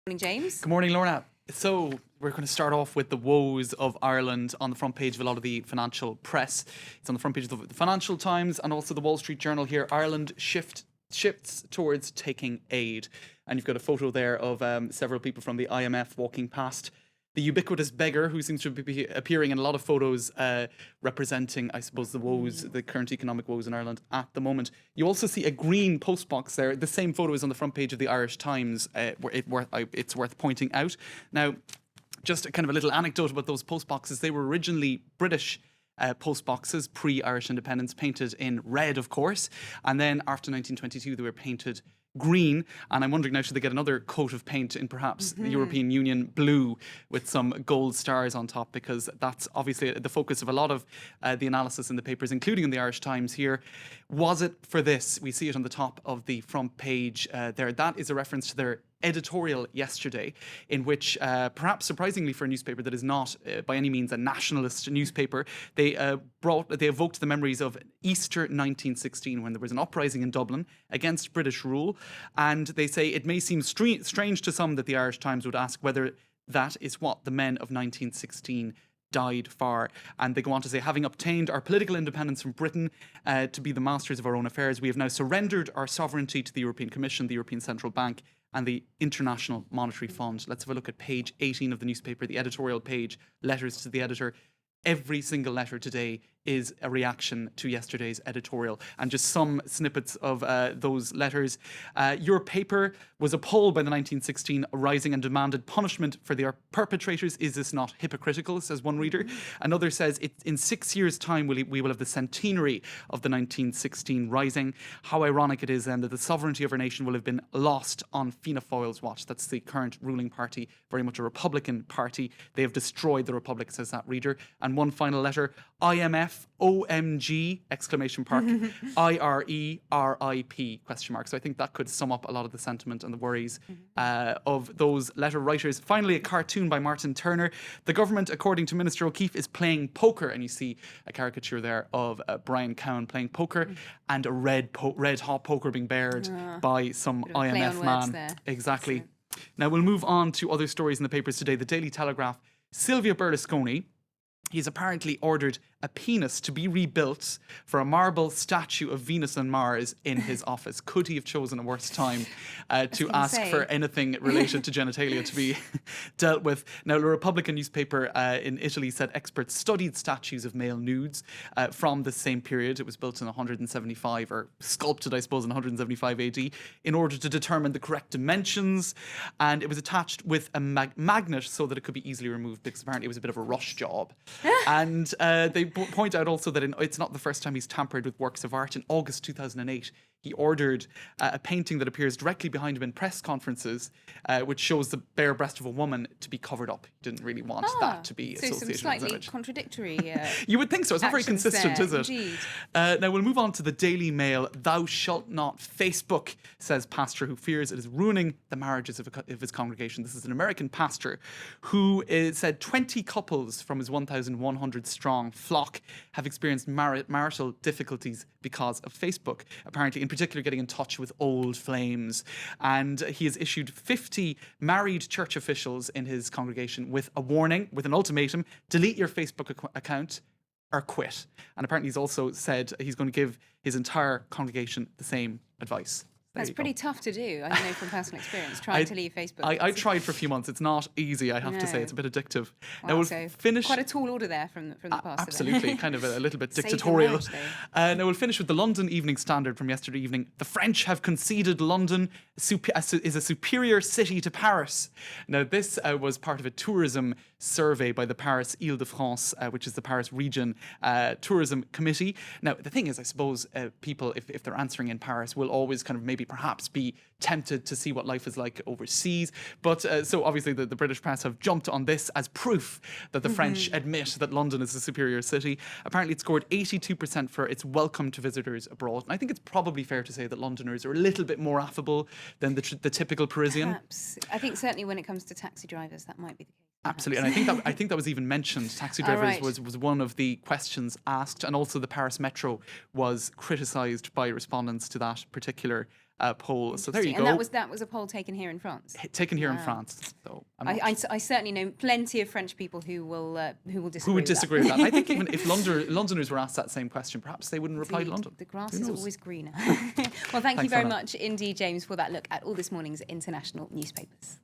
Morning, James. Good morning, Lorna. So we're going to start off with the woes of Ireland on the front page of a lot of the financial press. It's on the front page of the Financial Times and also the Wall Street Journal here. Ireland shifts towards taking aid. And you've got a photo there of several people from the IMF walking past the ubiquitous beggar who seems to be appearing in a lot of photos representing, I suppose, the woes, the current economic woes in Ireland at the moment. You also see a green postbox there. The same photo is on the front page of the Irish Times, where it's worth pointing out. Now, just a kind of a little anecdote about those postboxes. They were originally British postboxes, pre-Irish independence, painted in red, of course. And then after 1922, they were painted green, and I'm wondering now, should they get another coat of paint in perhaps the European Union blue with some gold stars on top, because that's obviously the focus of a lot of the analysis in the papers, including in the Irish Times here. Was it for this? We see it on the top of the front page there. That is a reference to their editorial yesterday, in which, perhaps surprisingly for a newspaper that is not by any means a nationalist newspaper, they evoked the memories of Easter 1916, when there was an uprising in Dublin against British rule, and they say it may seem strange to some that the Irish Times would ask whether that is what the men of 1916 died for. And they go on to say, having obtained our political independence from Britain to be the masters of our own affairs, we have now surrendered our sovereignty to the European Commission, the European Central Bank, and the International Monetary Fund. Let's have a look at page 18 of the newspaper, the editorial page, letters to the editor. Every single letter today is a reaction to yesterday's editorial. And just some snippets of those letters. Your paper was appalled by the 1916 rising and demanded punishment for their perpetrators. Is this not hypocritical, says one reader. Another says, in 6 years' time we will have the centenary of the 1916 rising. How ironic it is then that the sovereignty of our nation will have been lost on Fianna Fáil's watch. That's the current ruling party, very much a Republican party. They have destroyed the Republic, says that reader. And one final letter, IMF, OMG, exclamation mark, IRE, RIP, question mark. So I think that could sum up a lot of the sentiment and the worries of those letter writers. Finally, a cartoon by Martin Turner. The government, according to Minister O'Keefe, is playing poker. And you see a caricature there of Brian Cowan playing poker and a red hot poker being bared by some IMF man. There. Exactly. Now we'll move on to other stories in the papers today. The Daily Telegraph. Silvio Berlusconi, he's apparently ordered a penis to be rebuilt for a marble statue of Venus and Mars in his office. Could he have chosen a worse time to ask for anything related to genitalia to be dealt with? Now, the Republican newspaper in Italy said experts studied statues of male nudes from the same period. It was built in 175, or sculpted, I suppose, in 175 AD, in order to determine the correct dimensions. And it was attached with a magnet so that it could be easily removed, because apparently it was a bit of a rush job. And they point out also that it's not the first time he's tampered with works of art. In August 2008, he ordered a painting that appears directly behind him in press conferences, which shows the bare breast of a woman to be covered up. He didn't really want that to be associated with his image. So some slightly contradictory You would think so. It's not very consistent, is it? Indeed. Now we'll move on to the Daily Mail. Thou shalt not Facebook, says pastor who fears it is ruining the marriages of his congregation. This is an American pastor who said 20 couples from his 1,100 strong flock have experienced marital difficulties because of Facebook. Apparently, in particular, getting in touch with old flames. And he has issued 50 married church officials in his congregation with a warning, with an ultimatum: delete your Facebook account or quit. And apparently he's also said he's going to give his entire congregation the same advice. That's pretty tough to do, I know from personal experience, trying to leave Facebook. I tried for a few months. It's not easy, I have to say. It's a bit addictive. Wow, now we'll so finish. Quite a tall order there from the past. Absolutely, kind of a little bit Save dictatorial. the marriage, Now we'll finish with the London Evening Standard from yesterday evening. The French have conceded London is a superior city to Paris. Now this was part of a tourism survey by the Paris Île-de-France, which is the Paris region tourism committee. Now the thing is, I suppose people, if they're answering in Paris, will always kind of maybe perhaps be tempted to see what life is like overseas. But so obviously the British press have jumped on this as proof that the French admit that London is a superior city. Apparently it scored 82% for its welcome to visitors abroad. And I think it's probably fair to say that Londoners are a little bit more affable than the typical Parisian. Perhaps. I think certainly when it comes to taxi drivers, that might be the case. Absolutely, and I think that was even mentioned. Taxi drivers was one of the questions asked, and also the Paris Metro was criticised by respondents to that particular poll. So there you go. And that was a poll taken here in France. Taken here in France. So I certainly know plenty of French people who will disagree. Who would disagree with that? I think even if Londoners were asked that same question, perhaps they wouldn't reply to London. The grass is always greener. Well, thank you very much indeed, James, for that look at all this morning's international newspapers.